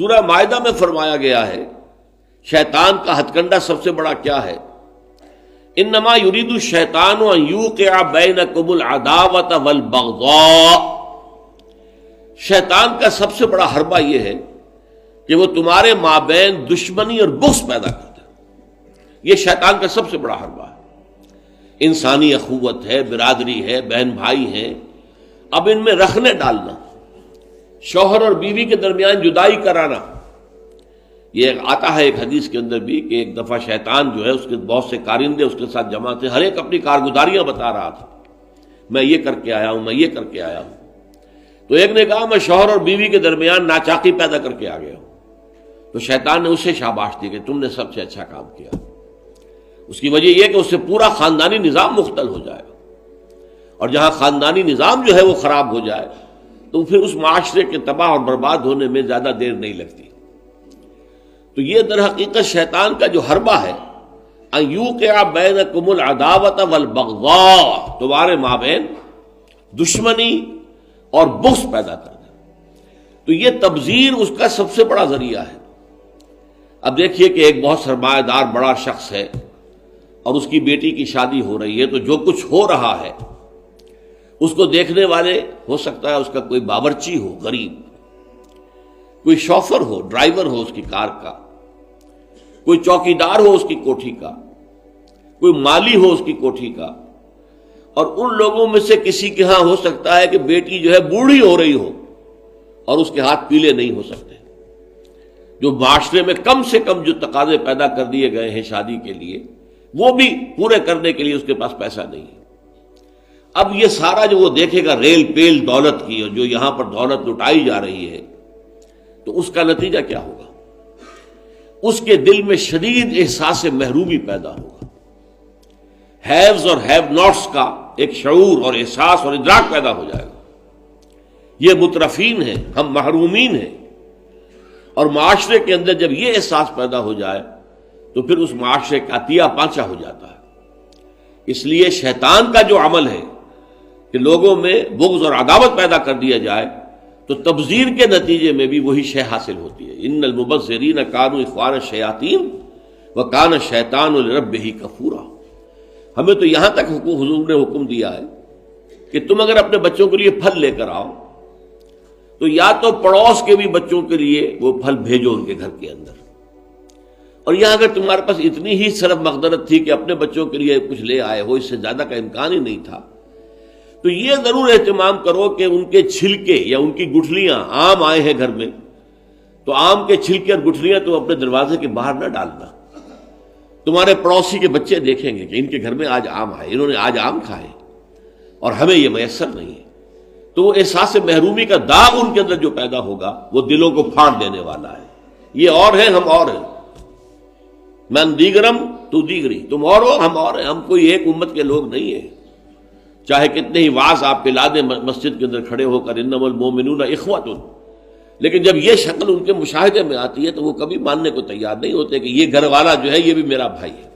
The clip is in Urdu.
سورہ مائدہ میں فرمایا گیا ہے شیطان کا ہتھ کنڈا سب سے بڑا کیا ہے؟ انما یرید الشیطان ان یوقع بینکم العداوۃ والبغضاء، شیطان کا سب سے بڑا حربہ یہ ہے کہ وہ تمہارے مابین دشمنی اور بغض پیدا کرتا ہے۔ یہ شیطان کا سب سے بڑا حربہ ہے۔ انسانی اخوت ہے، برادری ہے، بہن بھائی ہیں، اب ان میں رکھنے ڈالنا، شوہر اور بیوی کے درمیان جدائی کرانا۔ یہ آتا ہے ایک حدیث کے اندر بھی کہ ایک دفعہ شیطان جو ہے اس کے بہت سے کارندے اس کے ساتھ جمع تھے، ہر ایک اپنی کارگزاریاں بتا رہا تھا، میں یہ کر کے آیا ہوں، میں یہ کر کے آیا ہوں۔ تو ایک نے کہا میں شوہر اور بیوی کے درمیان ناچاقی پیدا کر کے آ گیا ہوں۔ تو شیطان نے اسے شاباش دی کہ تم نے سب سے اچھا کام کیا۔ اس کی وجہ یہ کہ اس سے پورا خاندانی نظام مختل ہو جائے گا، اور جہاں خاندانی نظام جو ہے وہ خراب ہو جائے تو پھر اس معاشرے کے تباہ اور برباد ہونے میں زیادہ دیر نہیں لگتی۔ تو یہ در حقیقت شیطان کا جو حربہ ہے، ان یوقع بینکم العداوۃ والبغضاء، تمہارے مابین دشمنی اور بغض پیدا کرنا۔ تو یہ تبذیر اس کا سب سے بڑا ذریعہ ہے۔ اب دیکھیے کہ ایک بہت سرمایہ دار بڑا شخص ہے اور اس کی بیٹی کی شادی ہو رہی ہے، تو جو کچھ ہو رہا ہے اس کو دیکھنے والے ہو سکتا ہے اس کا کوئی باورچی ہو غریب، کوئی شوفر ہو، ڈرائیور ہو اس کی کار کا، کوئی چوکیدار ہو اس کی کوٹھی کا، کوئی مالی ہو اس کی کوٹھی کا، اور ان لوگوں میں سے کسی کے ہاں ہو سکتا ہے کہ بیٹی جو ہے بوڑھی ہو رہی ہو اور اس کے ہاتھ پیلے نہیں ہو سکتے، جو معاشرے میں کم سے کم جو تقاضے پیدا کر دیے گئے ہیں شادی کے لیے وہ بھی پورے کرنے کے لیے اس کے پاس پیسہ نہیں ہے۔ اب یہ سارا جو وہ دیکھے گا ریل پیل دولت کی، اور جو یہاں پر دولت لٹائی جا رہی ہے، تو اس کا نتیجہ کیا ہوگا؟ اس کے دل میں شدید احساس محرومی پیدا ہوگا، ہیوز اور ہیو ناٹس کا ایک شعور اور احساس اور ادراک پیدا ہو جائے گا۔ یہ مترفین ہیں، ہم محرومین ہیں، اور معاشرے کے اندر جب یہ احساس پیدا ہو جائے تو پھر اس معاشرے کا عطیہ پانچا ہو جاتا ہے۔ اس لیے شیطان کا جو عمل ہے کہ لوگوں میں بغض اور عداوت پیدا کر دیا جائے، تو تبذیر کے نتیجے میں بھی وہی شے حاصل ہوتی ہے۔ ان المبذرین کانوا اخوان الشیاطین وکان الشیطان لربہ کفورا۔ ہمیں تو یہاں تک حضور نے حکم دیا ہے کہ تم اگر اپنے بچوں کے لیے پھل لے کر آؤ تو یا تو پڑوس کے بھی بچوں کے لیے وہ پھل بھیجو ان کے گھر کے اندر، اور یہاں اگر تمہارے پاس اتنی ہی صرف مقدرت تھی کہ اپنے بچوں کے لیے کچھ لے آئے ہو، اس سے زیادہ کا امکان ہی نہیں تھا، تو یہ ضرور اہتمام کرو کہ ان کے چھلکے یا ان کی گٹھلیاں، آم آئے ہیں گھر میں تو آم کے چھلکے اور گٹھلیاں تو اپنے دروازے کے باہر نہ ڈالنا۔ تمہارے پڑوسی کے بچے دیکھیں گے کہ ان کے گھر میں آج آم آئے، انہوں نے آج آم کھائے اور ہمیں یہ میسر نہیں ہے، تو وہ احساس محرومی کا داغ ان کے اندر جو پیدا ہوگا وہ دلوں کو پھاڑ دینے والا ہے۔ یہ اور ہیں، ہم اور ہیں، من دیگرم تو دیگری، تم اور ہو ہم اور ہیں، ہم کوئی ایک امت کے لوگ نہیں ہیں، چاہے کتنے ہی واعظ آپ پلا دیں مسجد کے اندر کھڑے ہو کر انما المؤمنون اخوۃ، لیکن جب یہ شکل ان کے مشاہدے میں آتی ہے تو وہ کبھی ماننے کو تیار نہیں ہوتے کہ یہ گھر والا جو ہے یہ بھی میرا بھائی ہے۔